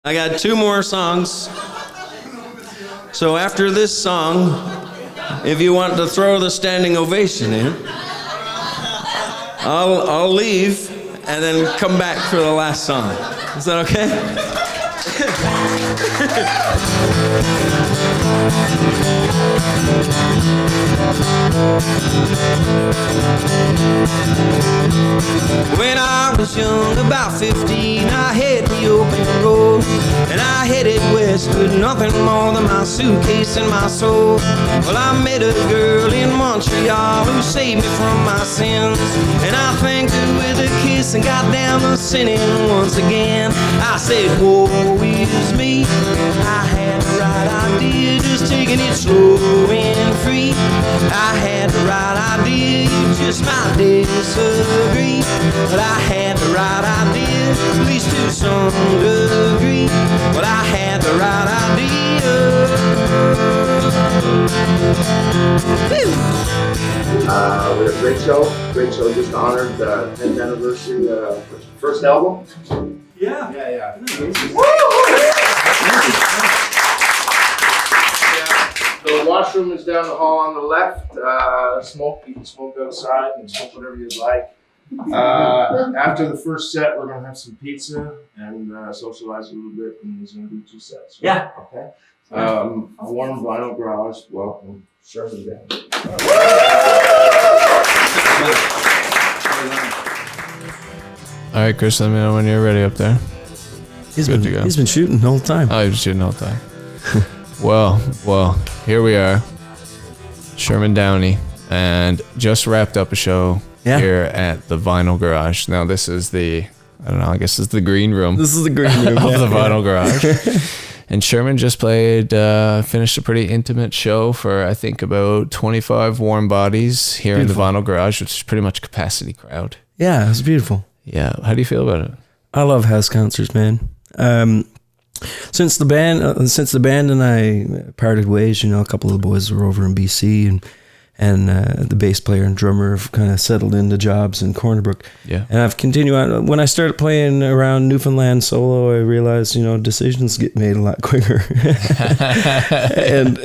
I got 2 more songs. So after this song, if you want to throw the standing ovation in, I'll leave and then come back for the last song. Is that okay? When I was young, about 15, I hit the open road, and I headed west with nothing more than my suitcase and my soul. Well, I met a girl in Montreal who saved me from my sins, and I thanked her with a kiss and got down to sinning once again. I said, woe is me, I had the right idea, just taking it slow and free. I had the right idea, you just might disagree, but I had the right idea, at least to some degree. But I had the right idea. We had a great show. Great show. Just honored the 10th anniversary first album. Yeah. Yeah. The washroom is down the hall on the left. Smoke, you can smoke outside and smoke whatever you'd like. After the first set, we're gonna have some pizza and socialize a little bit, and he's gonna do 2 sets. So, Yeah. Okay. A warm vinyl garage. Welcome, Sherman Downey. All right, Chris, let me know when you're ready up there. He's been shooting the whole time. Oh, you've been shooting the whole time. Well, here we are. Sherman Downey, and just wrapped up a show here at the Vinyl Garage. Now, this is I guess it's the green room. This is the green room of the Vinyl Garage. And Sherman just finished a pretty intimate show for, I think, about 25 warm bodies here in the Vinyl Garage, which is pretty much capacity crowd. Yeah, it was beautiful. Yeah. How do you feel about it? I love house concerts, man. Since the band and I parted ways, a couple of the boys were over in BC, and the bass player and drummer have kind of settled into jobs in Corner Brook. Yeah. And I've continued on. When I started playing around Newfoundland solo, I realized, decisions get made a lot quicker. and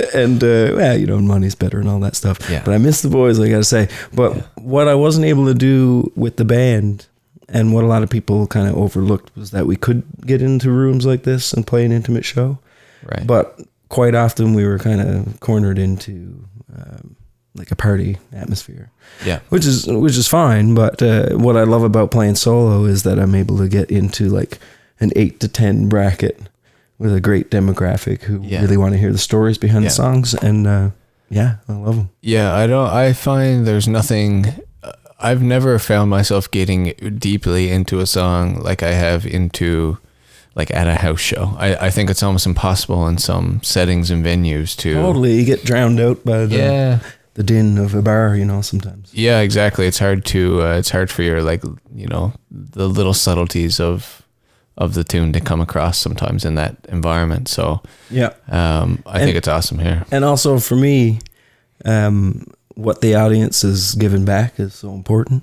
money's better and all that stuff. Yeah. But I miss the boys, I got to say. But what I wasn't able to do with the band, and what a lot of people kind of overlooked, was that we could get into rooms like this and play an intimate show. Right. But quite often we were kind of cornered into like a party atmosphere. Yeah. Which is fine. But what I love about playing solo is that I'm able to get into like an 8 to 10 bracket with a great demographic who really want to hear the stories behind the songs. And I love them. Yeah, I find there's nothing. I've never found myself getting deeply into a song like I have into, like, at a house show. I think it's almost impossible in some settings and venues to... Totally, you get drowned out by the din of a bar, sometimes. Yeah, exactly. It's hard for your, like, the little subtleties of the tune to come across sometimes in that environment. So I think it's awesome here. And also for me, what the audience is giving back is so important,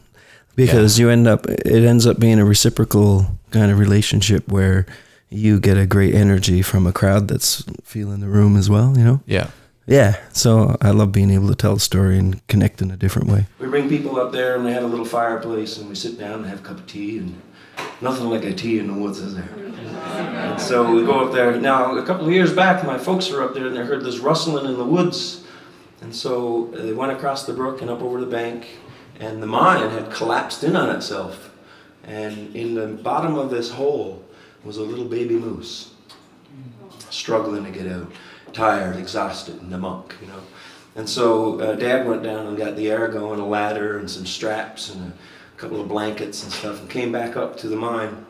because it ends up being a reciprocal kind of relationship where you get a great energy from a crowd that's feeling the room as well, Yeah. So I love being able to tell the story and connect in a different way. We bring people up there and they have a little fireplace and we sit down and have a cup of tea, and nothing like a tea in the woods, is there? And so we go up there. Now, a couple of years back, my folks were up there and they heard this rustling in the woods. And so they went across the brook and up over the bank, and the mine had collapsed in on itself. And in the bottom of this hole was a little baby moose, struggling to get out, tired, exhausted, and amok, And so Dad went down and got the air going, a ladder and some straps and a couple of blankets and stuff, and came back up to the mine.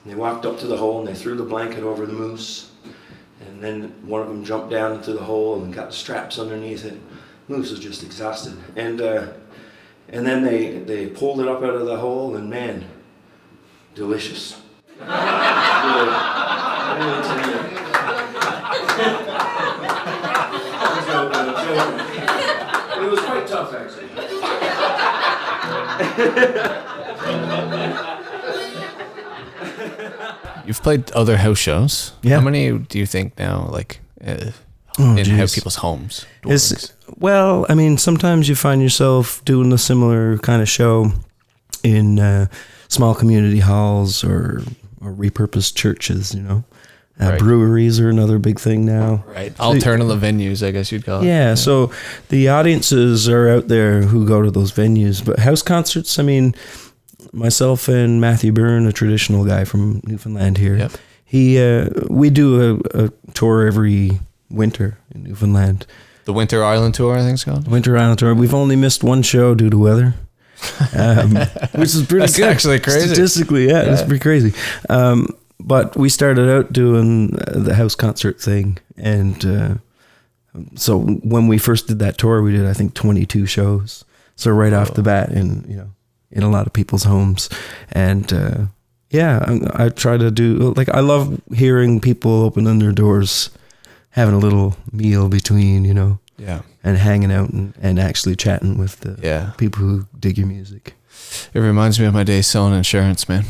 And they walked up to the hole and they threw the blanket over the moose. And then one of them jumped down into the hole and got the straps underneath it. Moose was just exhausted. And then they pulled it up out of the hole, and man, delicious. It was quite tough, actually. you've played other house shows. Yeah. How many do you think now, like, in people's homes? Well, I mean, sometimes you find yourself doing a similar kind of show in small community halls or repurposed churches, you know. Right. Breweries are another big thing now. Right. Alternative venues, I guess you'd call it. Yeah, so the audiences are out there who go to those venues. But house concerts, I mean, myself and Matthew Byrne, a traditional guy from Newfoundland here, Yep. we do a tour every winter in Newfoundland. The Winter Island Tour, I think it's called. Winter Island Tour. We've only missed one show due to weather, which is pretty That's good. actually crazy. Statistically, yeah, it's pretty crazy. But we started out doing the house concert thing, and so when we first did that tour, we did I think 22 shows. So right off the bat, in a lot of people's homes, and I try to do I love hearing people opening their doors, having a little meal between, and hanging out and actually chatting with the people who dig your music. It reminds me of my days selling insurance, man.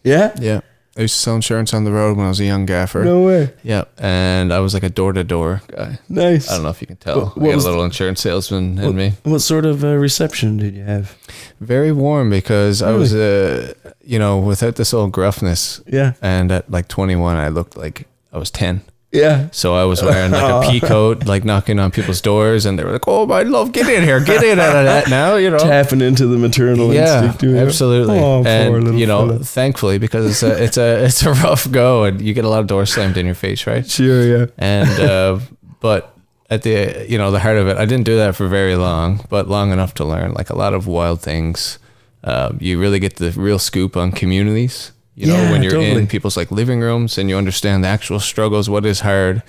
Yeah? Yeah. I used to sell insurance on the road when I was a young gaffer. No way. Yeah, and I was like a door-to-door guy. Nice. I don't know if you can tell. I got a little insurance salesman in me. What sort of reception did you have? Very warm because I was, without this old gruffness. Yeah. And at like 21, I looked like I was 10. Yeah. So I was wearing like a pea coat, like knocking on people's doors, and they were like, "Oh my love, get in here, get in out of that now," Tapping into the maternal instinct. Absolutely. Oh, and fella. thankfully, because it's a rough go, and you get a lot of doors slammed in your face, right? Sure, yeah. And but at the the heart of it, I didn't do that for very long, but long enough to learn like a lot of wild things. You really get the real scoop on communities. When you're in people's like living rooms and you understand the actual struggles, what is hard,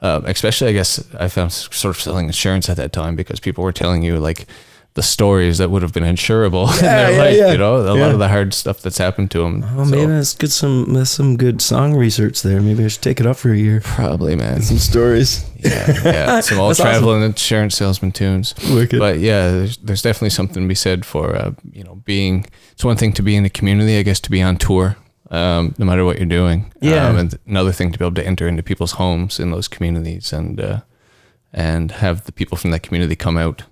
especially I guess I found sort of selling insurance at that time because people were telling you like the stories that would have been insurable in their life, a lot of the hard stuff that's happened to them. Oh, maybe that's good. That's some good song research there. Maybe I should take it up for a year. Probably, man. Get some stories. Yeah. Some old traveling insurance salesman tunes. Wicked. But yeah, there's definitely something to be said for, it's one thing to be in a community, I guess, to be on tour. No matter what you're doing. Yeah. And another thing to be able to enter into people's homes in those communities and have the people from that community come out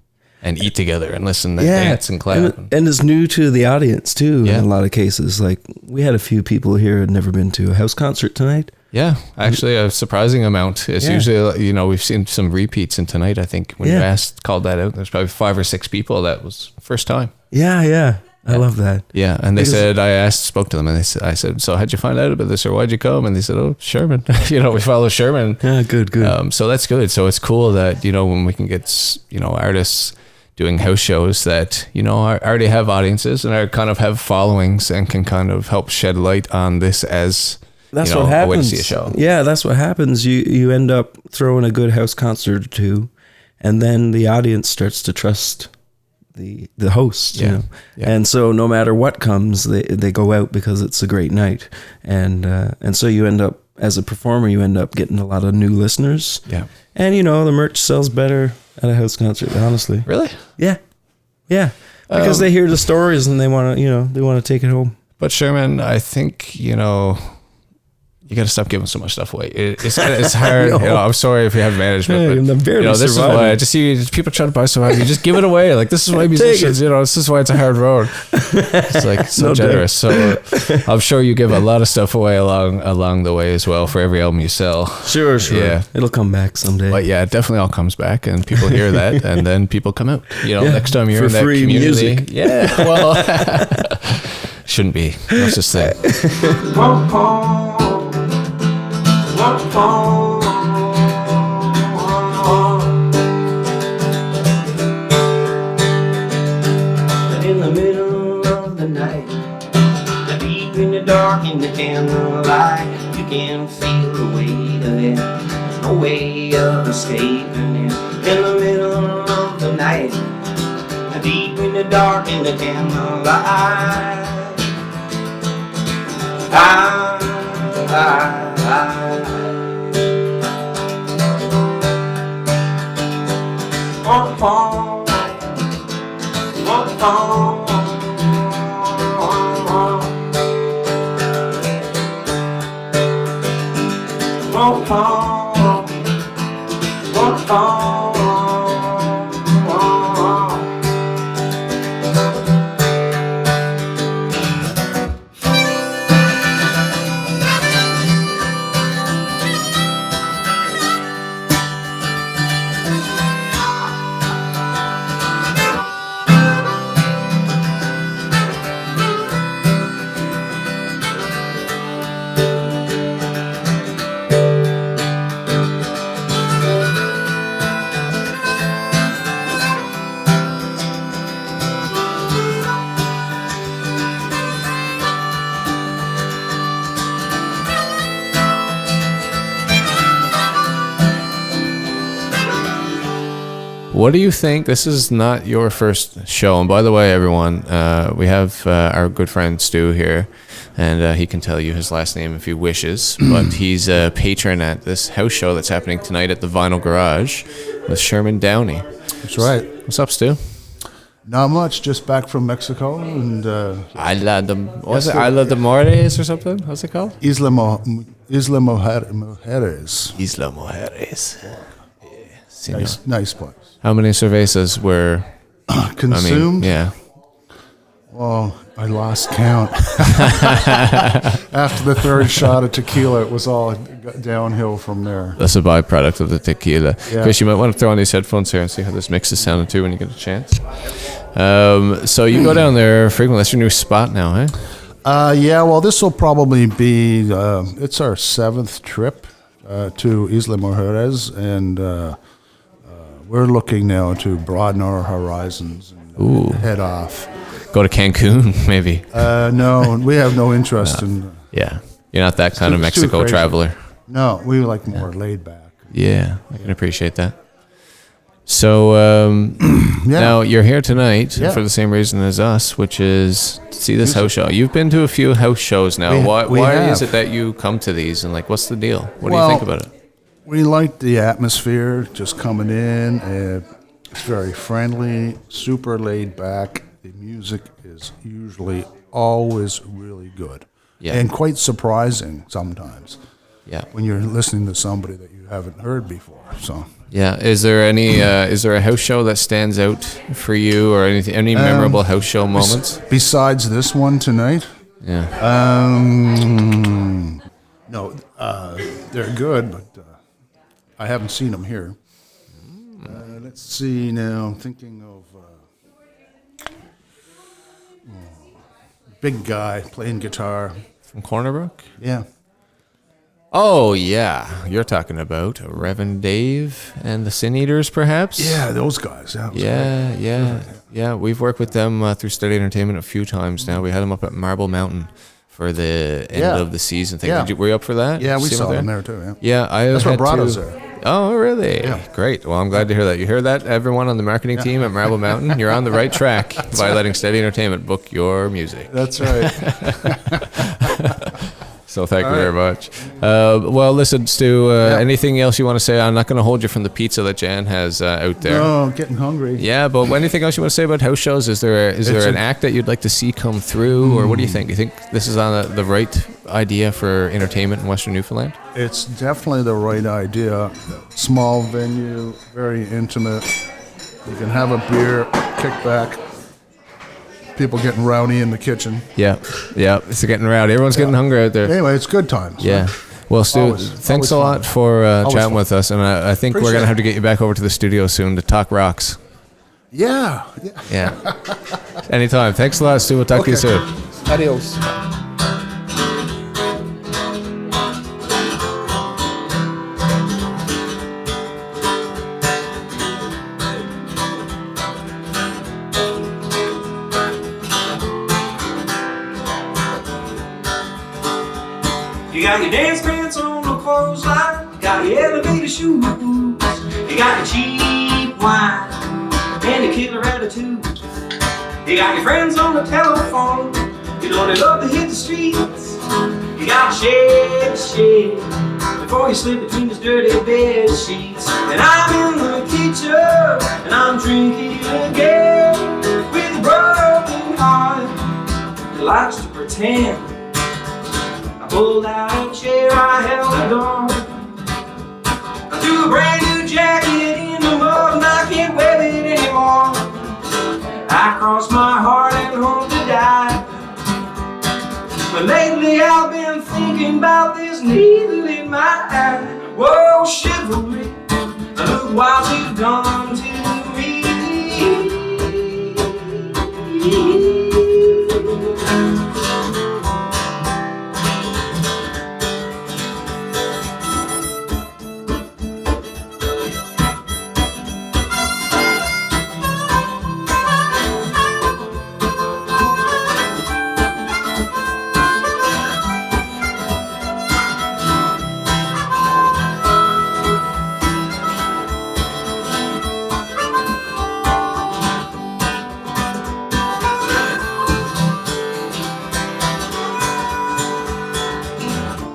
and eat together and listen and dance and clap. And it's new to the audience too in a lot of cases. Like we had a few people here who had never been to a house concert tonight. Yeah, actually a surprising amount. It's usually, we've seen some repeats, and tonight I think when you called that out, there's probably 5 or 6 people that was first time. Yeah. I love that. Yeah, and they said, spoke to them, and I said, so how'd you find out about this, or why'd you come? And they said, oh, Sherman. We follow Sherman. Yeah, good. So that's good. So it's cool that, when we can get, artists doing house shows that, already have audiences and are kind of have followings and can kind of help shed light on this as what happens. a way to see a show. Yeah, that's what happens. You end up throwing a good house concert or two, and then the audience starts to trust the host, and so no matter what comes, they go out because it's a great night, and so you end up as a performer, you end up getting a lot of new listeners, and the merch sells better at a house concert, honestly. Really? Yeah, because they hear the stories and they want to take it home. But Sherman, I think you got to stop giving so much stuff away. It's hard. I'm sorry if you have management, but this is why I just see people trying to buy so hard. You just give it away. Like this is why musicians, this is why it's a hard road. It's like so generous. So I'm sure you give a lot of stuff away along the way as well for every album you sell. Sure. Yeah, it'll come back someday. But yeah, it definitely all comes back, and people hear that, and then people come out. Next time you're in that community, music. Yeah. Well, shouldn't be. No such thing. In the middle of the night, deep in the dark, in the candlelight, you can feel the weight of it. There's no way of escaping it. In the middle of the night, deep in the dark, in the candlelight, won't fall, won't fall. What do you think? This is not your first show. And by the way, everyone, we have our good friend Stu here, and he can tell you his last name if he wishes. But he's a patron at this house show that's happening tonight at the Vinyl Garage with Sherman Downey. That's right. What's up, Stu? Not much. Just back from Mexico and Isla de Mujeres or something? What's it called? Isla Mujeres. Isla Mujeres. Yeah. Nice place. How many cervezas were Consumed? Yeah. Well, I lost count. After the third shot of tequila, it was all downhill from there. That's a byproduct of the tequila. Yeah. Chris, you might want to throw on these headphones here and see how this mix is sounding too when you get a chance. So you go down there frequently. That's your new spot now, eh? Yeah, well, this will probably be, it's our 7th trip to Isla Mujeres, and we're looking now to broaden our horizons and head off. Go to Cancun, maybe. No, we have no interest in... Yeah. You're not that kind of Mexico traveler. No, we like more laid back. Yeah, I can appreciate that. So now you're here tonight for the same reason as us, which is to see this house show. You've been to a few house shows now. Why is it that you come to these, and what's the deal? What do you think about it? We like the atmosphere, just coming in. It's very friendly, super laid back. The music is usually always really good and quite surprising sometimes. Yeah, when you're listening to somebody that you haven't heard before. So yeah, is there a house show that stands out for you, or any memorable house show moments besides this one tonight? Yeah. No, they're good, but I haven't seen them here. Let's see now. I'm thinking of big guy playing guitar from Cornerbrook. Yeah. Oh yeah, you're talking about Reverend Dave and the Sin Eaters, perhaps? Yeah, those guys. Yeah. We've worked with them through Steady Entertainment a few times now. We had them up at Marble Mountain for the end of the season thing. Yeah. Were you up for that? Yeah, we saw them there too. Yeah, that's what brought us there. Oh, really? Yeah. Great. Well, I'm glad to hear that. You hear that, everyone on the marketing team at Marble Mountain? You're on the right track by letting Steady Entertainment book your music. That's right. So thank you very much. Well, listen, Stu, anything else you want to say? I'm not going to hold you from the pizza that Jan has out there. No, I'm getting hungry. Yeah, but anything else you want to say about house shows? Is there an act that you'd like to see come through, or what do you think? Do you think this is on the right idea for entertainment in Western Newfoundland? It's definitely the right idea. Small venue, very intimate. You can have a beer, kick back. People getting rowdy in the kitchen. Yeah, it's getting rowdy. Everyone's getting hungry out there. Anyway, it's good times. Yeah. Well, Stu, thanks a lot for chatting with us, and I think we're going to have to get you back over to the studio soon to talk rocks. Yeah. Anytime. Thanks a lot, Stu. We'll talk to you soon. Adios. You got your dance pants on the clothesline, got your elevator shoes, you got your cheap wine and your killer attitude. You got your friends on the telephone, you know they love to hit the streets. You got to shake before you slip between these dirty bed sheets. And I'm in the kitchen and I'm drinking again with a broken heart that likes to pretend. Pulled out a chair, I held the door. about this needle in my eye. Whoa, chivalry, look what you've done to me.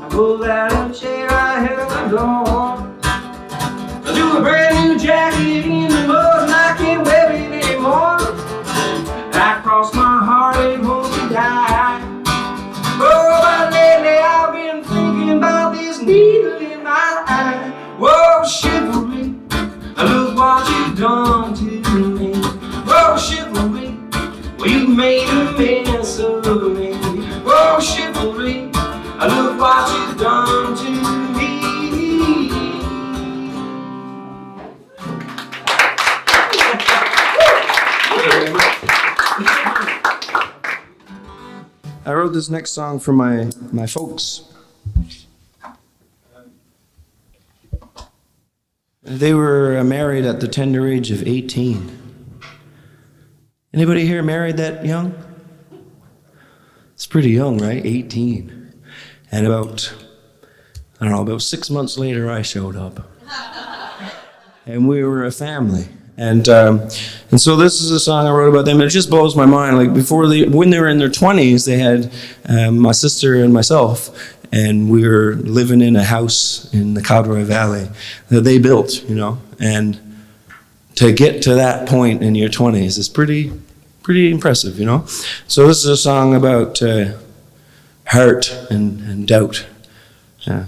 Pulled out a chair I held the door. I threw a brand new jacket in the mud and I can't wear it anymore. I crossed my heart and hope to die. Oh, but lately I've been thinking about this needle in my eye. Whoa, chivalry, look what you've done to me. Whoa, chivalry, well, you made a mess of me. Whoa, chivalry, look what you've done to me. I wrote this next song for my folks. They were married at the tender age of 18. Anybody here married that young? It's pretty young, right? 18. And about 6 months later, I showed up. And we were a family. And so this is a song I wrote about them. It just blows my mind. Like when they were in their 20s, they had my sister and myself, and we were living in a house in the Cowdroy Valley that they built, you know. And to get to that point in your 20s is pretty impressive, you know. So this is a song about heart and doubt. Yeah.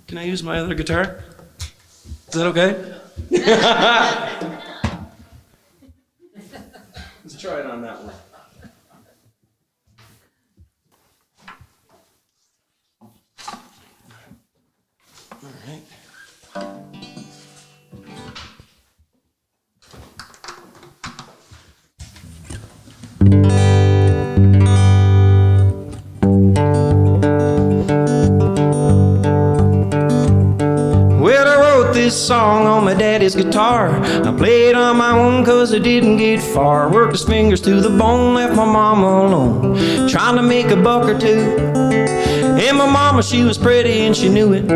Can I use my other guitar? Is that okay? Let's try it on that one. All right. This song on my daddy's guitar. I played on my own cause I didn't get far. Worked his fingers to the bone, left my mama alone, trying to make a buck or two. And my mama, she was pretty and she knew it.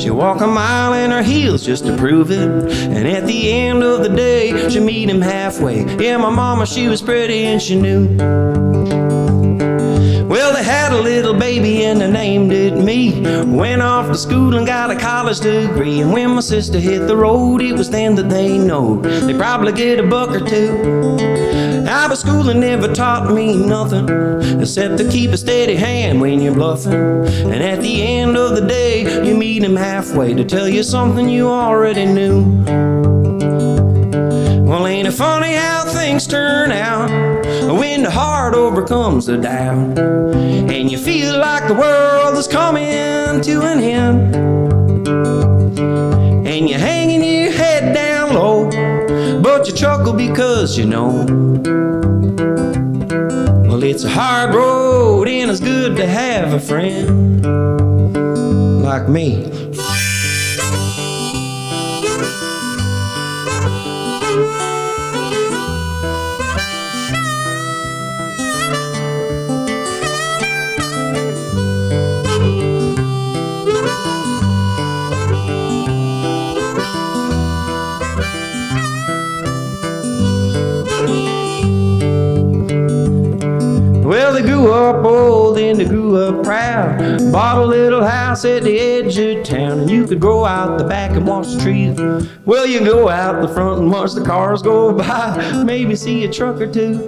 She'd walk a mile in her heels just to prove it. And at the end of the day, she'd meet him halfway. Yeah, my mama, she was pretty and she knew. Well, they had a little baby and they named it me. Went off to school and got a college degree. And when my sister hit the road, it was then that they know they probably get a buck or two. Now, but schooling never taught me nothing except to keep a steady hand when you're bluffing. And at the end of the day, you meet him halfway to tell you something you already knew. Well, ain't it funny how things turn out when the heart overcomes the doubt, and you feel like the world is coming to an end, and you're hanging your head down low, but you chuckle because you know, well, it's a hard road and it's good to have a friend like me. Well, they grew up up old and they grew up proud. Bought a little house at the edge of town, and you could go out the back and watch the trees. Well, you can go out the front and watch the cars go by, maybe see a truck or two.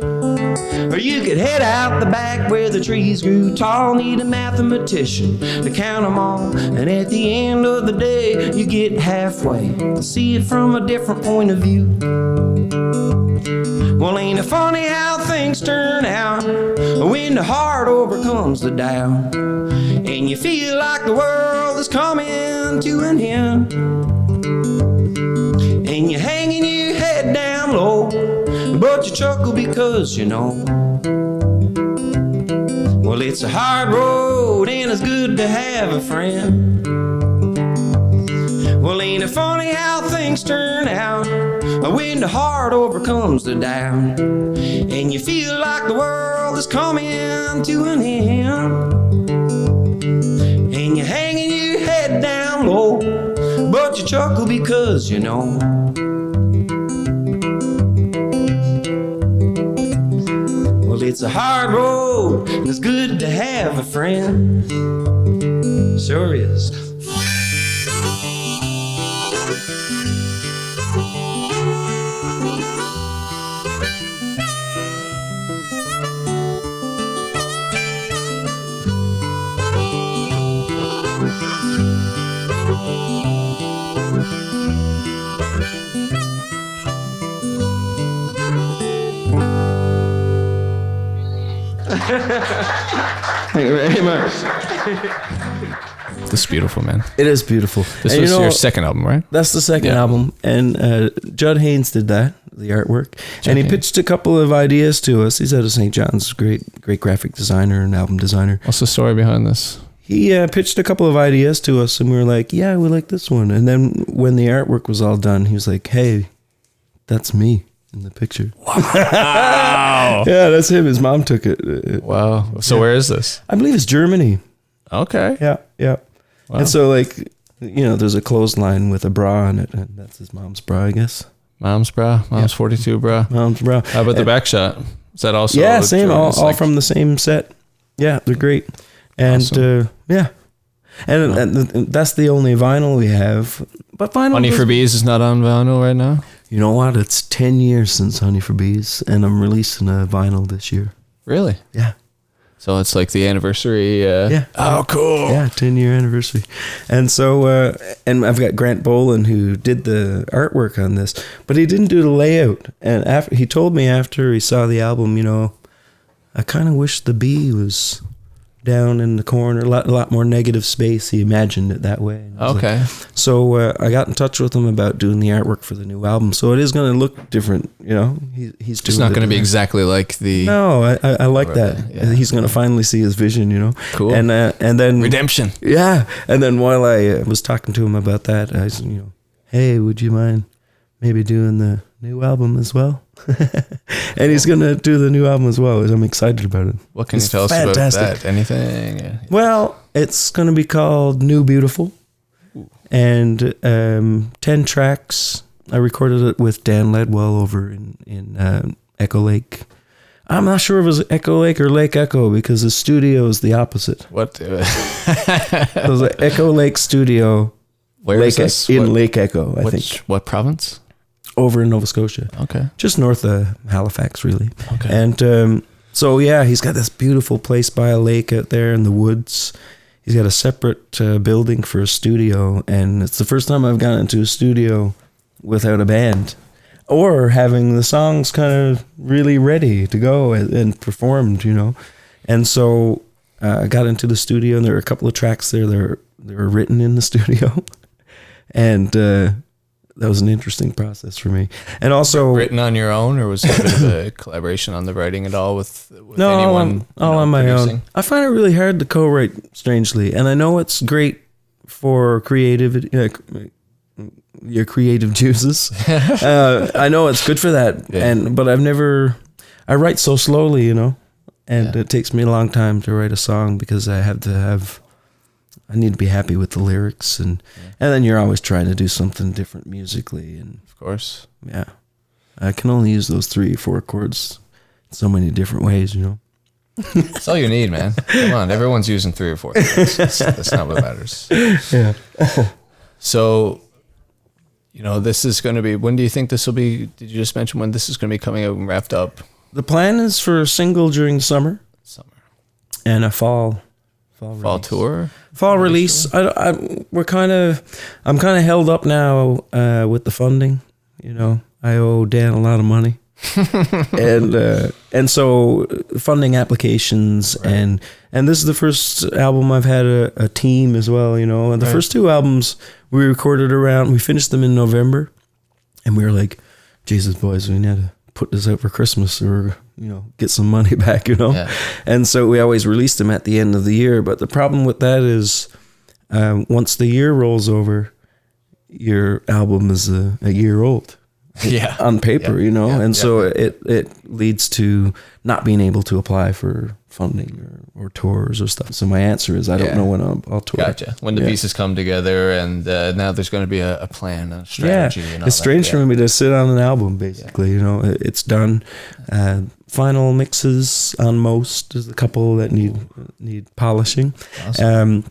Or you could head out the back where the trees grew tall. Need a mathematician to count them all, and at the end of the day you get halfway to see it from a different point of view. Well, ain't it funny how things turn out when the heart overcomes the doubt, and you feel like the world is coming to an end, and you're hanging your head down low, but you chuckle because you know. Well, it's a hard road and it's good to have a friend. Well, ain't it funny how things turn out when the heart overcomes the doubt, and you feel like the world is coming to an end, and you're hanging your head down low, but you chuckle because you know. Well, it's a hard road and it's good to have a friend. Sure is. Thank you very much. This is beautiful, man. It is beautiful. This and was your second album, right? That's the second album, and Judd Haynes did that, the artwork, and he pitched a couple of ideas to us. He's out of St. John's, great graphic designer and album designer. What's the story behind this? He pitched a couple of ideas to us, and we were like, yeah, we like this one. And then when the artwork was all done, he was like, hey, that's me in the picture. Wow. Yeah, that's him. His mom took it. Wow. So where is this? I believe it's Germany. Okay. Yeah. Wow. And so, like, you know, there's a clothesline with a bra on it, and that's his mom's bra, I guess. Mom's bra. Mom's 42 bra. Mom's bra. How about the back shot? Is that also? Yeah, same. All from the same set. Yeah, they're great. And awesome. yeah, and that's the only vinyl we have. But vinyl. Honey for Bees is not on vinyl right now. You know what? It's 10 years since Honey for Bees, and I'm releasing a vinyl this year. Really? Yeah. So it's like the anniversary. Yeah. Oh, cool. Yeah, 10-year anniversary. And so, and I've got Grant Boland who did the artwork on this, but he didn't do the layout. And after he told me after he saw the album, you know, I kind of wish the bee was down in the corner, a lot more negative space. He imagined it that way. Okay. Like, so I got in touch with him about doing the artwork for the new album. So it is going to look different, you know. He's It's not going to be exactly like the. No, I like that. Yeah. He's going to finally see his vision, you know. Cool. And then redemption. Yeah, and then while I was talking to him about that, I said, you know, hey, would you mind maybe doing the new album as well? And he's going to do the new album as well. I'm excited about it. What can you tell us about that? Anything? Yeah. Well, it's going to be called New Beautiful. And 10 tracks. I recorded it with Dan Ledwell over in Echo Lake. I'm not sure if it was Echo Lake or Lake Echo because the studio is the opposite. What? It was an Echo Lake studio. Where is this? In Lake Echo, I think. What province? Over in Nova Scotia. Okay. Just north of Halifax, really. Okay. And so, yeah, he's got this beautiful place by a lake out there in the woods. He's got a separate building for a studio, and it's the first time I've gone into a studio without a band or having the songs kind of really ready to go and performed, you know. And so I got into the studio, and there were a couple of tracks there that were written in the studio. And that was an interesting process for me. And also written on your own, or was it a bit of a collaboration on the writing at all with no, anyone? all on my producing? own. I find it really hard to co-write, strangely, and I know it's great for creativity, your creative juices. I know it's good for that, but I write so slowly, you know, and it takes me a long time to write a song because I need to be happy with the lyrics, and then you're always trying to do something different musically, and of course, I can only use those 3 or 4 chords in so many different ways, you know. That's all you need, man. Come on, everyone's using 3 or 4 things. That's not what matters. Yeah. So, this is going to be, when do you think this will be, did you just mention when this is going to be coming out and wrapped up? The plan is for a single during summer and a fall release. Tour? Fall release. I'm kind of held up now with the funding. I owe Dan a lot of money. and so funding applications, right. and this is the first album I've had a team as well, and the first 2 albums we recorded we finished them in November, and we were like, Jesus boys, we need to put this out for Christmas or get some money back, Yeah. And so we always released them at the end of the year. But the problem with that is once the year rolls over, your album is a year old. Yeah. On paper, Yeah. and so it leads to not being able to apply for funding or tours or stuff. So my answer is I don't know when I'll tour. Gotcha. When the pieces come together, and now there's going to be a plan, a strategy. Yeah, and all it's strange that. for me to sit on an album. Basically, it's done. Final mixes on most. There's a couple that need polishing. Awesome.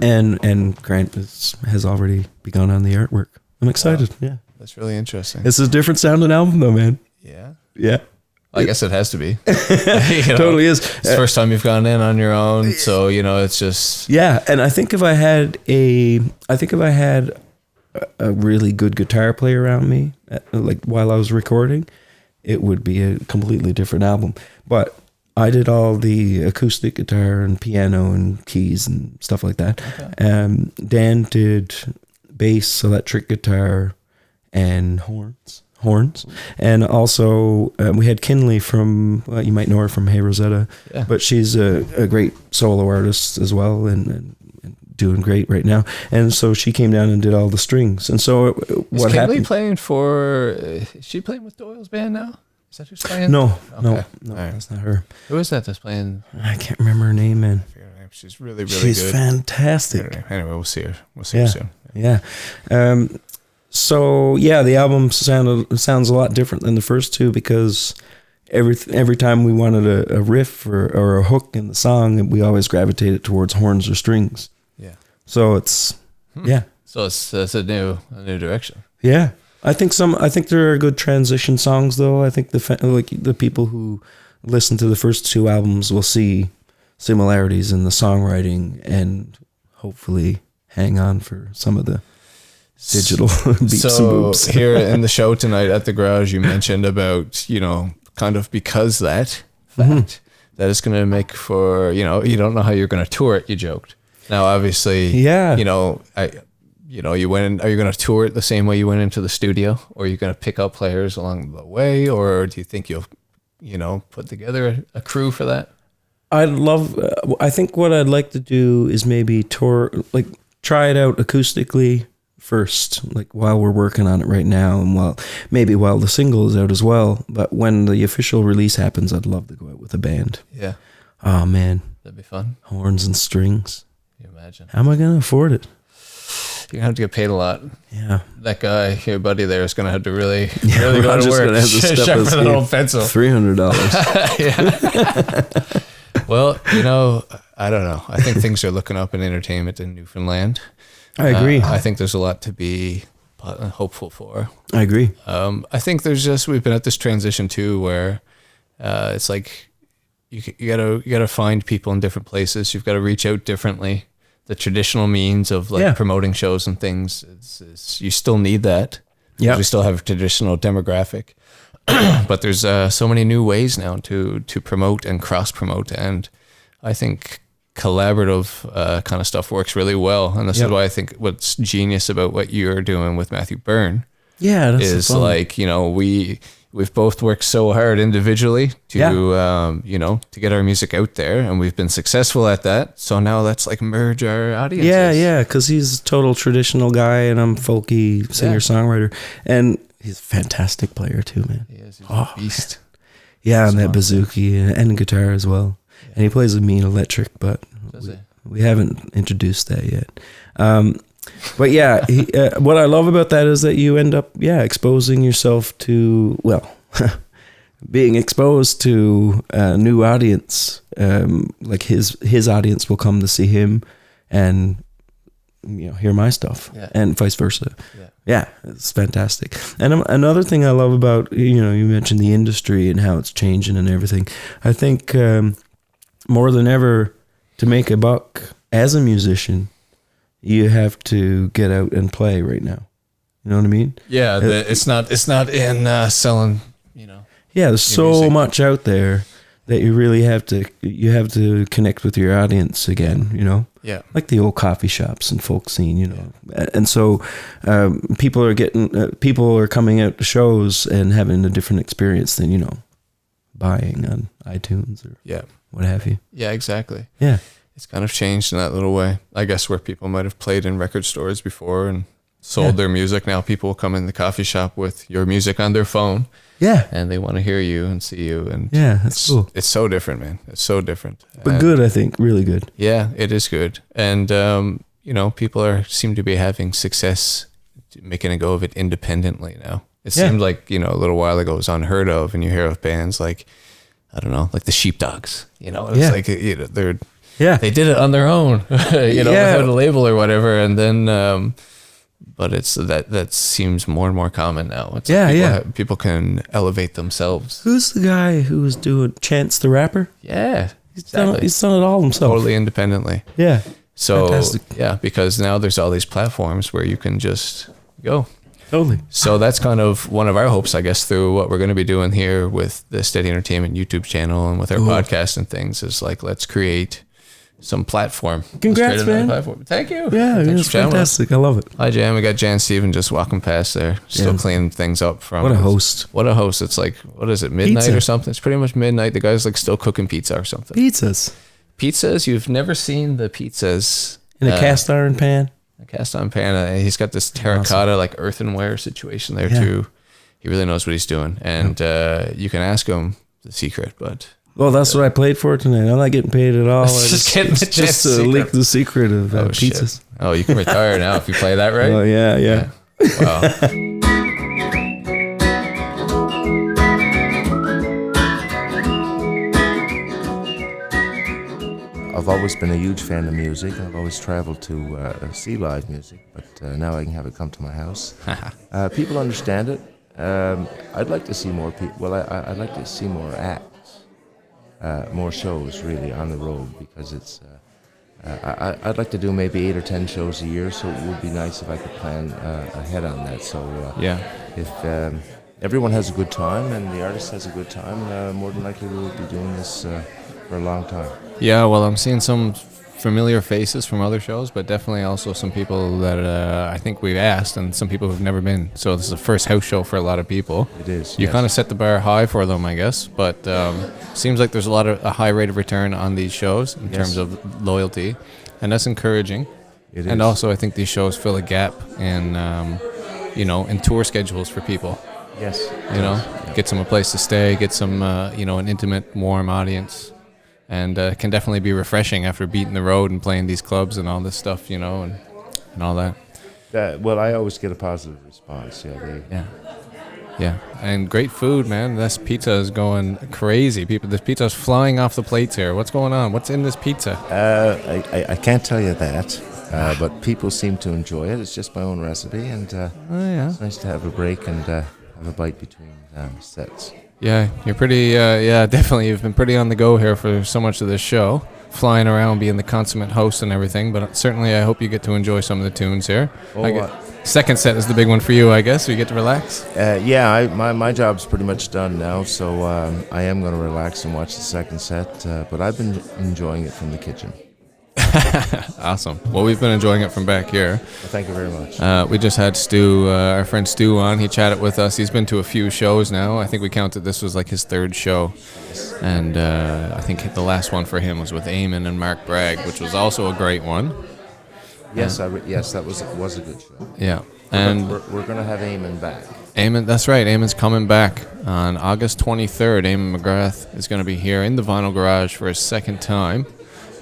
And Grant has already begun on the artwork. I'm excited. Wow. Yeah. That's really interesting. It's a different sounding album though, man. Yeah. Yeah. I guess it has to be. Totally is. It's the first time you've gone in on your own, so it's just. Yeah, and I think if I had a really good guitar player around me, like while I was recording, it would be a completely different album. But I did all the acoustic guitar and piano and keys and stuff like that. Okay. Dan did bass, electric guitar, and horns, and also we had Kinley from you might know her from Hey Rosetta, but she's a great solo artist as well and doing great right now. And so she came down and did all the strings. And so what happened? Kinley playing is she playing with Doyle's band now? Is that who's playing? No, right. That's not her. Who is that that's playing? I can't remember her name, man. She's really, really She's good. Fantastic. Anyway, we'll see her. We'll see her soon. Yeah. So yeah, the album sounds a lot different than the first 2 because every time we wanted a riff or a hook in the song, we always gravitated towards horns or strings. Yeah. So it's So it's a new direction. Yeah. I think there are good transition songs though. I think the people who listen to the first 2 albums will see similarities in the songwriting and hopefully hang on for some of the digital beats and boobs. Here in the show tonight at the Garage, you mentioned about, kind of because that is going to make for, you don't know how you're going to tour it, you joked. Now, obviously, you went in, are you going to tour it the same way you went into the studio, or are you going to pick up players along the way, or do you think you'll, put together a crew for that? I think what I'd like to do is maybe tour, like try it out acoustically first, like while we're working on it right now, and while the single is out as well. But when the official release happens, I'd love to go out with a band. Yeah. Oh man, that'd be fun. Horns and strings. Can you imagine? How am I gonna afford it? You're gonna have to get paid a lot. Yeah. That guy, your buddy there, is gonna have to really go Roger's to work. Gonna have to step sharpen that old pencil. $300. Yeah. Well, I don't know. I think things are looking up in entertainment in Newfoundland. I agree. I think there's a lot to be hopeful for. I agree. I think we've been at this transition too, where it's like you gotta find people in different places. You've got to reach out differently. The traditional means of promoting shows and things, you still need that. Yeah, we still have a traditional demographic, but there's so many new ways now to promote and cross promote, and I think collaborative kind of stuff works really well. And this is why I think what's genius about what you're doing with Matthew Byrne is like, we've both worked so hard individually to get our music out there, and we've been successful at that. So now let's like merge our audiences. Yeah, because he's a total traditional guy and I'm folky singer-songwriter, and he's a fantastic player too, man. He is. He's a beast. Yeah, and that bouzouki and guitar as well. Yeah. And he plays a mean electric, but we haven't introduced that yet. But yeah, what I love about that is that you end up, exposing yourself to, being exposed to a new audience, like his audience will come to see him and hear my stuff, and vice versa. Yeah, it's fantastic. And another thing I love about, you mentioned the industry and how it's changing and everything. I think more than ever, to make a buck as a musician, you have to get out and play right now. You know what I mean? Yeah, it's not in selling, Yeah, there's so music. much out there that you really have to connect with your audience again, Yeah. like the old coffee shops and folk scene, and so people are coming out to shows and having a different experience than buying on iTunes or what have you. Yeah, exactly. Yeah, It's kind of changed in that little way. I guess where people might have played in record stores before and sold their music, now people will come in the coffee shop with your music on their phone. yeah, And they want to hear you and see you, and that's cool. It's so different, man. It's so different, But good, I think, really good. Yeah, it is good, and people seem to be having success making a go of it independently now. It seemed like a little while ago it was unheard of, and you hear of bands like, I don't know, like the Sheepdogs. It's like they're they did it on their own, without a label or whatever, and then. But it's that seems more and more common now. It's people can elevate themselves. Who's the guy who was doing Chance the Rapper? Yeah, He's done it all himself. totally independently. Yeah. So Fantastic. because now there's all these platforms where you can just go. Totally. So that's kind of one of our hopes, I guess, through what we're going to be doing here with the Steady Entertainment YouTube channel and with our podcast and things, is like, let's create some platform. Congrats, man. Platform. Thank you. Yeah, Thanks it's for chatting with us. fantastic. I love it. Hi, Jan. We got Jan Steven just walking past there, still Yeah. cleaning things up from. What a host. What a host. It's like, what is it, midnight Pizza. or something? It's pretty much midnight. The guy's like still cooking pizza or something. Pizzas Pizzas? You've never seen the pizzas. in a cast iron pan. A cast on pan. He's got this terracotta, like earthenware situation there too. He really knows what he's doing. And you can ask him the secret, but... Well, that's what I played for tonight. I'm not getting paid at all. Just getting the just to secret. leak the secret of pizzas. Shit. Oh, you can retire now if you play that right. Oh, yeah. Wow. I've always been a huge fan of music. I've always traveled to see live music, but now I can have it come to my house. People understand it. I'd like to see more people. Well, I'd like to see more acts, more shows really on the road, because it's. I'd like to do maybe 8 or 10 shows a year, so it would be nice if I could plan ahead on that. So if everyone has a good time and the artist has a good time, more than likely we'll be doing this for a long time. Yeah, well, I'm seeing some familiar faces from other shows, but definitely also some people that I think we've asked, and some people who've never been. So this is the first house show for a lot of people. It is. You yes. kind of set the bar high for them, I guess, but seems like there's a high rate of return on these shows in terms of loyalty, and that's encouraging. It and is. also, I think these shows fill a gap in, in tour schedules for people. Yes. Get them a place to stay, get some, an intimate, warm audience. And it can definitely be refreshing after beating the road and playing these clubs and all this stuff, and all that. Well, I always get a positive response. Yeah. And great food, man. This pizza is going crazy. This pizza is flying off the plates here. What's going on? What's in this pizza? I can't tell you that, but people seem to enjoy it. It's just my own recipe, and it's nice to have a break and have a bite between sets. Yeah, you're pretty, definitely. You've been pretty on the go here for so much of this show, flying around, being the consummate host and everything, but certainly I hope you get to enjoy some of the tunes here. Second set is the big one for you, I guess, so you get to relax? My job's pretty much done now, so I am going to relax and watch the second set, but I've been enjoying it from the kitchen. Awesome. Well, we've been enjoying it from back here. Well, thank you very much. We just had Stu, our friend Stu, on. He chatted with us. He's been to a few shows now. I think we counted this was like his third show. And I think the last one for him was with Eamon and Mark Bragg, which was also a great one. Yes, that was a good show. Yeah. And we're going to have Eamon back. Eamon, that's right. Eamon's coming back on August 23rd. Eamon McGrath is going to be here in the Vinyl Garage for a second time.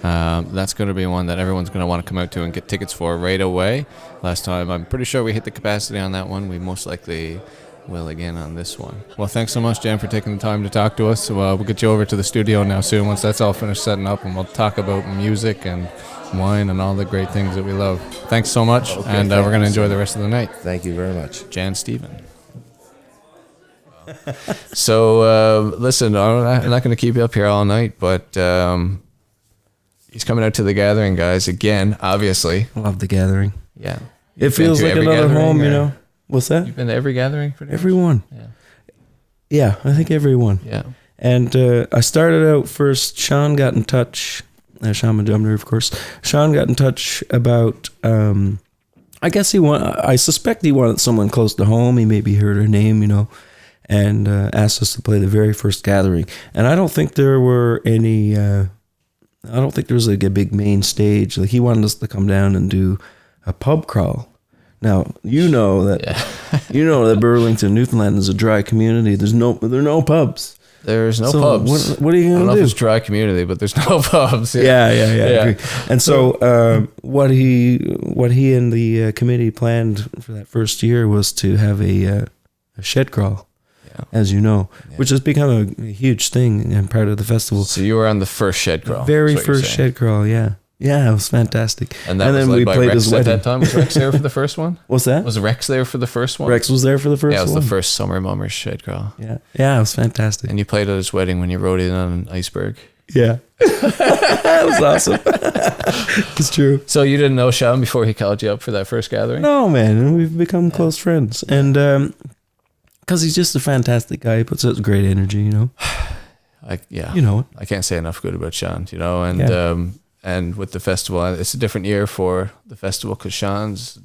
That's going to be one that everyone's going to want to come out to and get tickets for right away. Last time, I'm pretty sure we hit the capacity on that one. We most likely will again on this one. Well, thanks so much, Jan, for taking the time to talk to us. We'll get you over to the studio now soon once that's all finished setting up, and we'll talk about music and wine and all the great things that we love. Thanks so much, and we're going to enjoy the rest of the night. Thank you very much. Jan Stephen. So, listen, I'm not going to keep you up here all night, but he's coming out to the gathering, guys, again, obviously. Love the gathering. Yeah. It feels like another home, you know. What's that? You've been to every gathering? Everyone. Yeah. Yeah, I think everyone. Yeah. And I started out first. Sean got in touch. Sherman Downey, of course. Sean got in touch about. I guess I suspect he wanted someone close to home. He maybe heard her name, you know, and asked us to play the very first gathering. And I don't think there were any. I don't think there was like a big main stage. Like he wanted us to come down and do a pub crawl. Now you know that Burlington, Newfoundland is a dry community. There are no pubs. There's no so pubs. What are you gonna do? I don't know if it's dry community, but there's no pubs. Yeah. Agree. And so what he and the committee planned for that first year was to have a shed crawl, as you know, which has become a huge thing and part of the festival. So you were on the first shed crawl. The very first shed crawl, yeah. Yeah, it was fantastic. And then we played Rex at that time. Was Rex there for the first one? What's that? Was Rex there for the first one? Rex was there for the first one. Yeah, it was the first Summer Mummers shed crawl. Yeah, it was fantastic. And you played at his wedding when you rode in on an iceberg. Yeah. That was awesome. It's true. So you didn't know Sean before he called you up for that first gathering? No, man. And we've become close friends. And because he's just a fantastic guy. He puts out great energy, you know? You know it. I can't say enough good about Sean, you know? And and with the festival, it's a different year for the festival because Sean's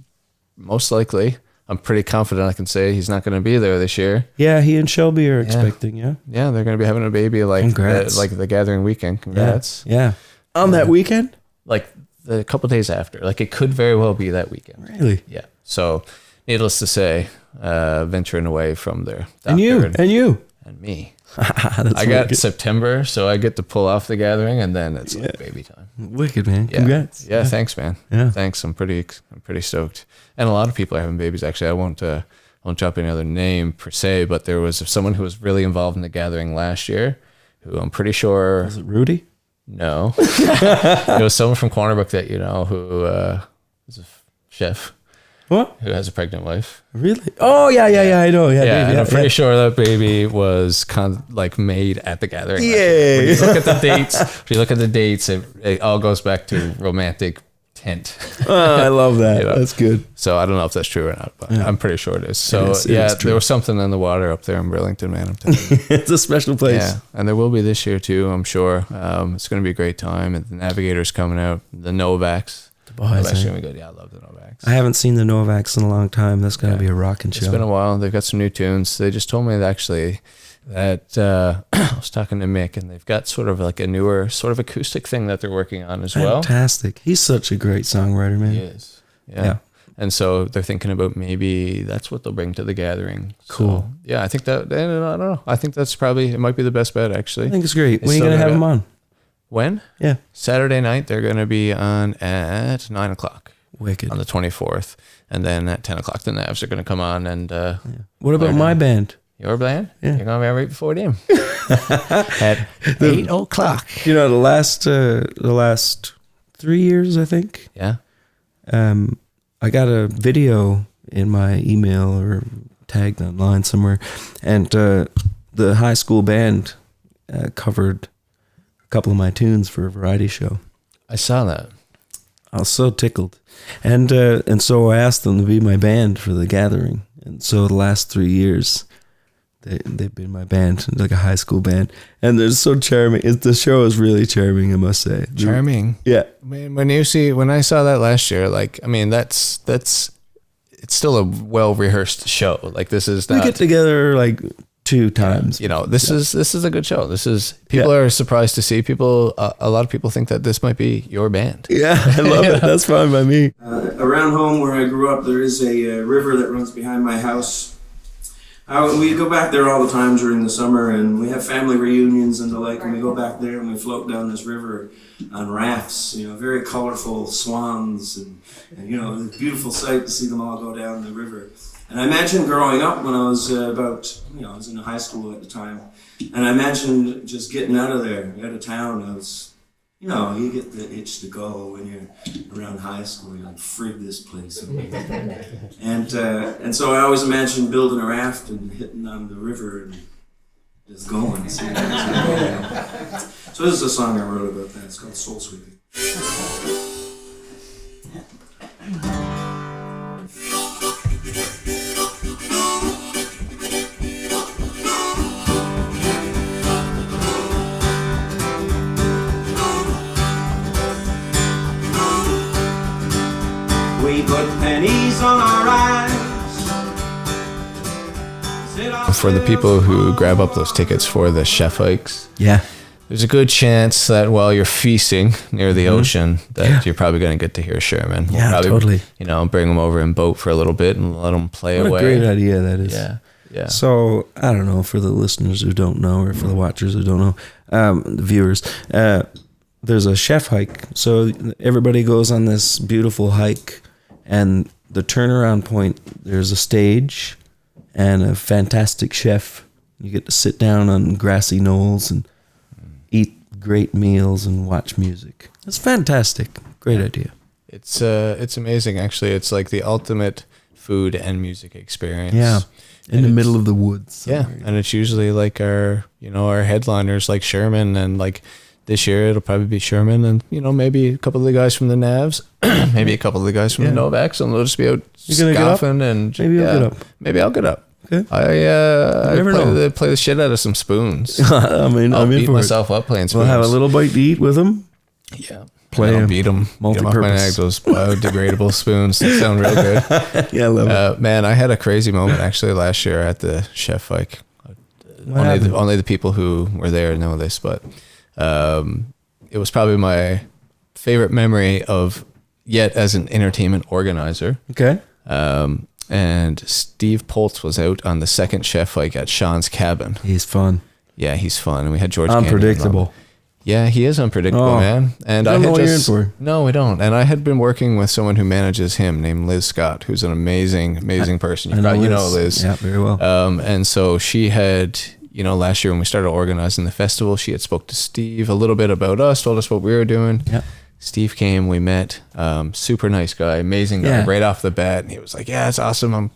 most likely, I'm pretty confident I can say he's not going to be there this year. Yeah, he and Shelby are expecting, yeah. Yeah, they're going to be having a baby like the gathering weekend. Congrats. Yeah. On that weekend? Like a couple days after. Like it could very well be that weekend. Really? Yeah. So needless to say, venturing away from their doctor. And you. And me. I got September, so I get to pull off the gathering, and then it's like baby time. Wicked, man. Congrats. Yeah, thanks, man. Yeah. Thanks. I'm pretty stoked. And a lot of people are having babies. Actually, I won't drop any other name per se, but there was someone who was really involved in the gathering last year, who I'm pretty sure. Was it Rudy? No. It was someone from Cornerbrook that you know who is a chef. What? Who has a pregnant wife. Really? Oh, yeah, I know. Yeah, yeah, and I'm pretty sure that baby was kind of like made at the gathering. Yeah. When you look at the dates, it all goes back to romantic tent. Oh, I love that. You know? That's good. So I don't know if that's true or not, but I'm pretty sure it is. So it is there was something in the water up there in Burlington, man. I'm telling you. It's a special place. Yeah, and there will be this year too, I'm sure. It's going to be a great time. And the Navigator's coming out, the Novaks. That's going to be good. Yeah, I love the Novaks. I haven't seen the Novaks in a long time. That's going to be a rocking show. It's been a while. They've got some new tunes. They just told me that actually that I was talking to Mick, and they've got sort of like a newer sort of acoustic thing that they're working on as well. Fantastic. He's such a great songwriter, man. He is. Yeah. And so they're thinking about maybe that's what they'll bring to the gathering. Cool. So, yeah, I think that, I don't know. I think that's probably, it might be the best bet, actually. I think it's great. When are you going to have them on? When? Yeah. Saturday night, they're going to be on at 9 o'clock. Wicked. On the 24th. And then at 10 o'clock, the Navs are going to come on. And what about my band? Your band? Yeah. You're going to be right before them. At 8 o'clock. You know, the last 3 years, I think. Yeah. I got a video in my email or tagged online somewhere. And the high school band covered a couple of my tunes for a variety show. I saw that. I was so tickled. And so I asked them to be my band for the gathering. And so the last 3 years, they've been my band, like a high school band. And they're so charming. The show is really charming, I must say. Charming? Yeah. When I saw that last year, like, I mean, it's still a well-rehearsed show. Like, this is not... We get together, like... 2 times. You know, this is a good show. People are surprised to see people. A lot of people think that this might be your band. Yeah, I love it. That's fine by me. Around home where I grew up, there is a river that runs behind my house. We go back there all the time during the summer, and we have family reunions and the like, and we go back there and we float down this river on rafts, very colorful swans, and it's a beautiful sight to see them all go down the river. And I imagine growing up when I was I was in high school at the time, and I imagined just getting out of there, out of town. I was, you get the itch to go when you're around high school. You're like, frig this place. And so I always imagined building a raft and hitting on the river and just going. So this is a song I wrote about that. It's called Soul Sweeping. We put pennies on our eyes. For the people who grab up those tickets for the chef hikes, there's a good chance that while you're feasting near the ocean, that you're probably going to get to hear Sherman. Yeah, probably, totally. Bring them over in boat for a little bit and let them play away. What a great idea that is. Yeah. So, I don't know, for the listeners who don't know, or for the watchers who don't know, the viewers, there's a chef hike. So everybody goes on this beautiful hike, and the turnaround point, there's a stage and a fantastic chef. You get to sit down on grassy knolls and eat great meals and watch music. It's fantastic. Great idea. It's amazing, actually. It's like the ultimate food and music experience. Yeah. In the middle of the woods. Somewhere. Yeah. And it's usually like our headliners like Sherman, and like this year it'll probably be Sherman and, maybe a couple of the guys from the Navs, maybe a couple of the guys from the Novaks, and they'll just be out scoffing. And maybe you'll get up. Maybe I'll get up. Okay. I play the shit out of some spoons. I'll beat myself up playing spoons. We'll have a little bite to eat with them. Yeah. Play beat them. Multi-purpose. Those biodegradable spoons. They sound real good. Yeah, I love it. Man, I had a crazy moment actually last year at the chef hike. Only the people who were there know this, but it was probably my favorite memory of yet as an entertainment organizer. Okay. And Steve Poltz was out on the second chef hike at Sean's cabin. He's fun. Yeah, he's fun. And we had George Unpredictable. Yeah, he is unpredictable, man. And I don't had know what you're in for. No, we don't. And I had been working with someone who manages him named Liz Scott, who's an amazing person. You know Liz. Yeah, very well. And so she had, last year when we started organizing the festival, she had spoke to Steve a little bit about us, told us what we were doing. Yeah. Steve came, we met, super nice guy, amazing guy, right off the bat. And he was like, yeah, it's awesome. I'm,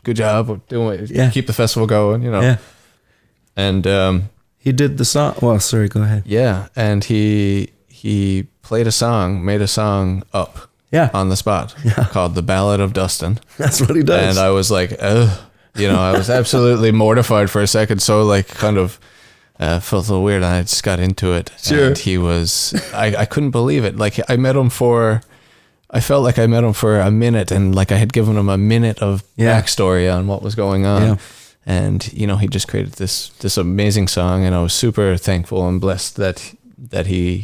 good job. We're doing it. Yeah. Keep the festival going, Yeah. And, he did the song. Well, sorry, go ahead. Yeah. And he made a song up on the spot called The Ballad of Dustin. That's what he does. And I was like, ugh. I was absolutely mortified for a second. So like kind of felt a little weird. And I just got into it. Sure. And he was, I couldn't believe it. Like I felt like I met him for a minute, and like I had given him a minute of backstory on what was going on. Yeah. And, he just created this amazing song, and I was super thankful and blessed that he,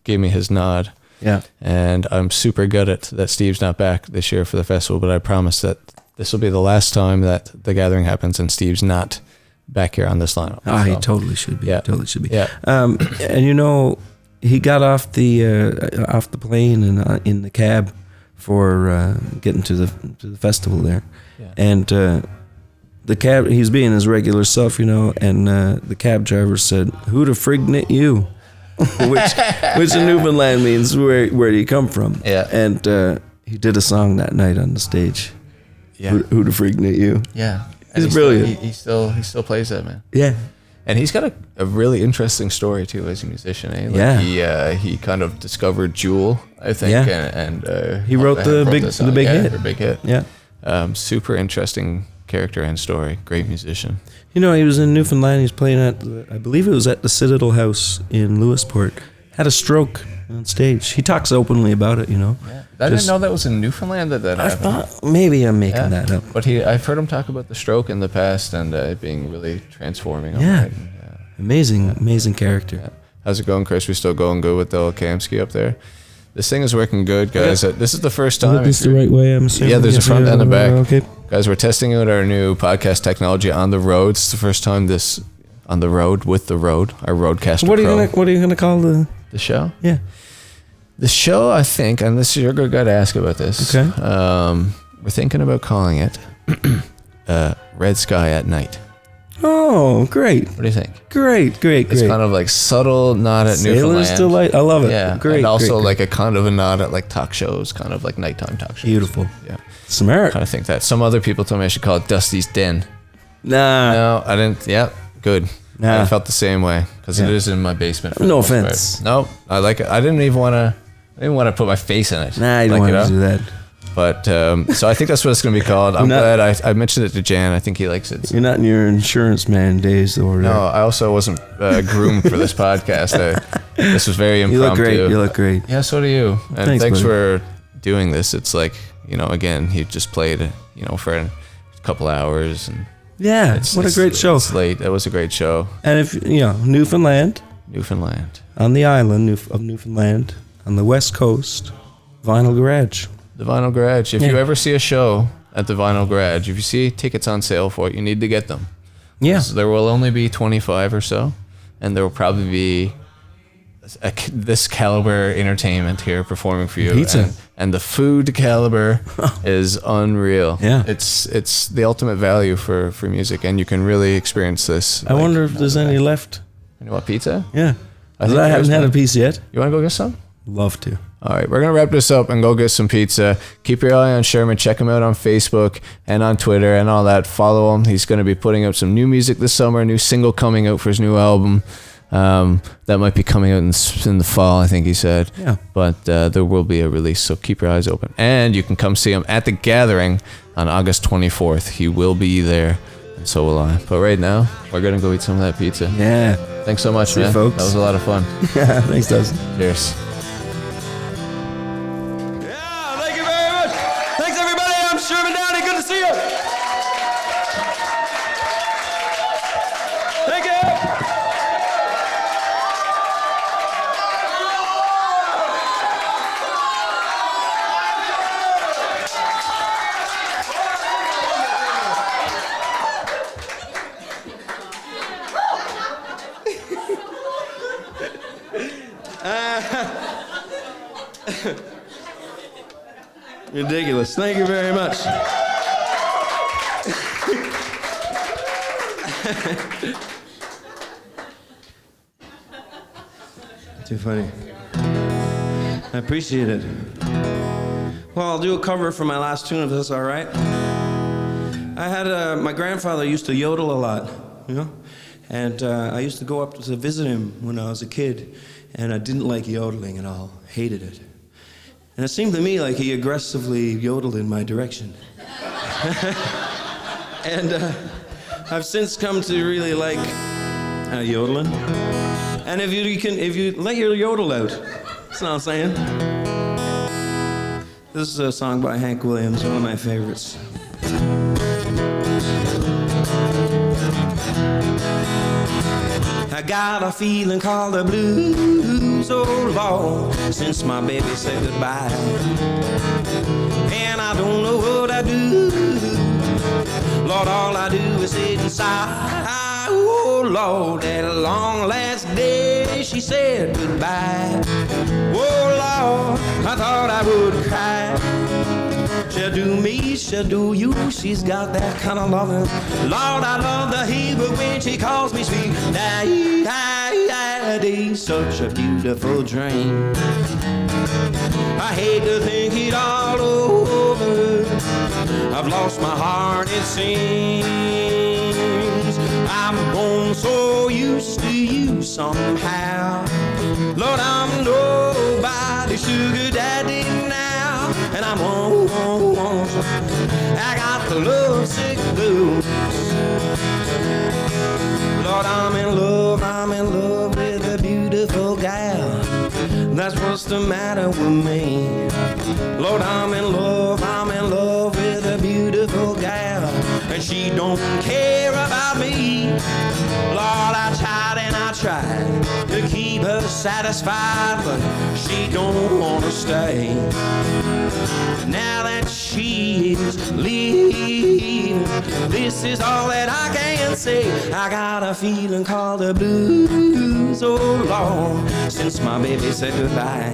gave me his nod. Yeah. And I'm super gutted that Steve's not back this year for the festival, but I promise that this will be the last time that the gathering happens and Steve's not back here on this lineup. He totally should be. Yeah. Totally should be. Yeah. And he got off the plane and in the cab for getting to the festival there. Yeah. And the cab, he's being his regular self, and the cab driver said, "Who the frig knit you?" which in Newfoundland means where do you come from? Yeah. And he did a song that night on the stage. Yeah. Who the frig knit you? Yeah. He's brilliant. He still plays that, man. Yeah. And he's got a really interesting story too as a musician. He kind of discovered Jewel, I think. Yeah. And he wrote the big hit. Yeah. Super interesting character and story. Great musician. He was in Newfoundland. He was playing at, I believe it was at the Citadel House in Lewisport. Had a stroke on stage. He talks openly about it, Yeah. I didn't know that was in Newfoundland that happened. I thought maybe I'm making that up. But I've heard him talk about the stroke in the past and it being really transforming. Yeah. Amazing character. Yeah. How's it going, Chris? We still going good with the old Kamsky up there? This thing is working good, guys. This is the first time. Is this the right way, I'm assuming? Yeah, there's a front and a back. Okay. Guys, we're testing out our new podcast technology on the road. It's the first time this on the road with the road, our Roadcaster Pro. What are you gonna call the show? Yeah. The show, I think, and this you're going to ask about this. Okay. We're thinking about calling it Red Sky at Night. Oh, great. What do you think? Great. It's kind of like subtle nod at Sailor's Newfoundland. Delight. I love it. Yeah. Great. And also great. like a kind of a nod at like talk shows, kind of like nighttime talk shows. Beautiful. Yeah. Smart. Kind of think that. Some other people told me I should call it Dusty's Den. Nah. No, I didn't. Yep. Good. Nah. I felt the same way because it is in my basement. for the No most part. offense. No, I like it. I didn't even want to. I didn't want to put my face in it. Nah, you don't Like, want to do that. But so I think that's what it's going to be called. I'm glad I mentioned it to Jan. I think he likes it. You're not in your insurance man days, or No, I also wasn't groomed for this podcast. This was very You look impromptu. great. You look great. Yeah, so do you. And Thanks, for doing this. It's like, again, he just played, for a couple hours. And Yeah. What a great show. It's late. That was a great show. And if Newfoundland, on the island of Newfoundland, on the west coast, Vinyl Garage. The Vinyl Garage. If you ever see a show at the Vinyl Garage, if you see tickets on sale for it, you need to get them. Yeah. So there will only be 25 or so, and there will probably be this caliber entertainment here performing for you. Pizza. And the food caliber is unreal. Yeah. It's the ultimate value for music, and you can really experience this. I wonder if there's any left. You want pizza? Yeah. I I haven't had a piece yet. You want to go get some? Love to. All right, we're going to wrap this up and go get some pizza. Keep your eye on Sherman. Check him out on Facebook and on Twitter and all that. Follow him. He's going to be putting out some new music this summer, a new single coming out for his new album. That might be coming out in the fall, I think he said. Yeah. But there will be a release, so keep your eyes open. And you can come see him at The Gathering on August 24th. He will be there, and so will I. But right now, we're going to go eat some of that pizza. Yeah. Thanks so much, See you, man. folks. That was a lot of fun. Yeah. Thanks, Dustin. Cheers. Yeah, thank you very much. Thanks, everybody. I'm Sherman Downey. Good to see you. Thank you. Ridiculous. Thank you very much. Too funny. I appreciate it. Well, I'll do a cover for my last tune if that's all right. I had my grandfather used to yodel a lot, and I used to go up to visit him when I was a kid, and I didn't like yodeling at all. Hated it. And it seemed to me like he aggressively yodeled in my direction. And I've since come to really like yodeling. And if you let your yodel out, that's what I'm saying. This is a song by Hank Williams, one of my favorites. I got a feeling called the blues, oh Lord, since my baby said goodbye. And I don't know what I do, Lord, all I do is sit and sigh. Oh Lord, that long last day she said goodbye. Oh Lord, I thought I would cry. She'll do me, she'll do you, she's got that kind of loving. Lord, I love the Hebrew when she calls me sweet. Daddy, such a beautiful dream. I hate to think it all over. I've lost my heart, it seems. I'm born so used to you somehow. Lord, I'm nobody's sugar daddy now. And I'm on, I got the love sick blues. Lord, I'm in love with a beautiful gal. That's what's the matter with me. Lord, I'm in love with a beautiful gal. And she don't care about me. Lord, I tried and I tried to keep her satisfied, but she don't want to stay. Now that she is leaving, This is all that I can say. I got a feeling called the blues, oh Lord, since my baby said goodbye.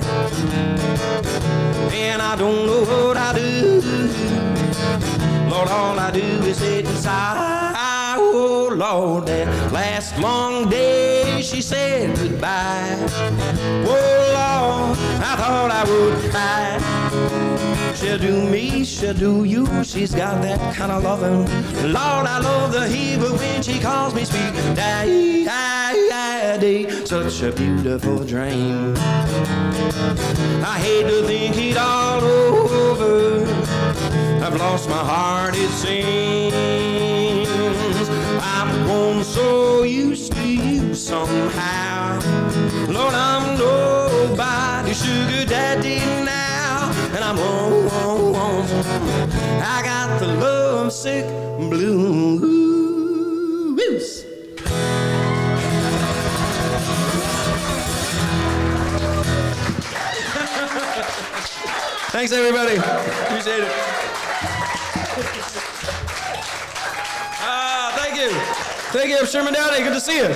And I don't know what I do. Lord, all I do is sit inside. Oh Lord, that last long day she said goodbye. Oh Lord, I thought I would cry. She'll do me, she'll do you. She's got that kind of loving. Lord, I love the heat, but when she calls me sweet daddy, such a beautiful dream. I hate to think it all over. I've lost my heart, it seems. I'm grown so used to you somehow. Lord, I'm nobody's sugar daddy now. And I'm I got the lovesick blues. Thanks, everybody. Appreciate it. Thank you. Thank you, Sherman Downey. Good to see you.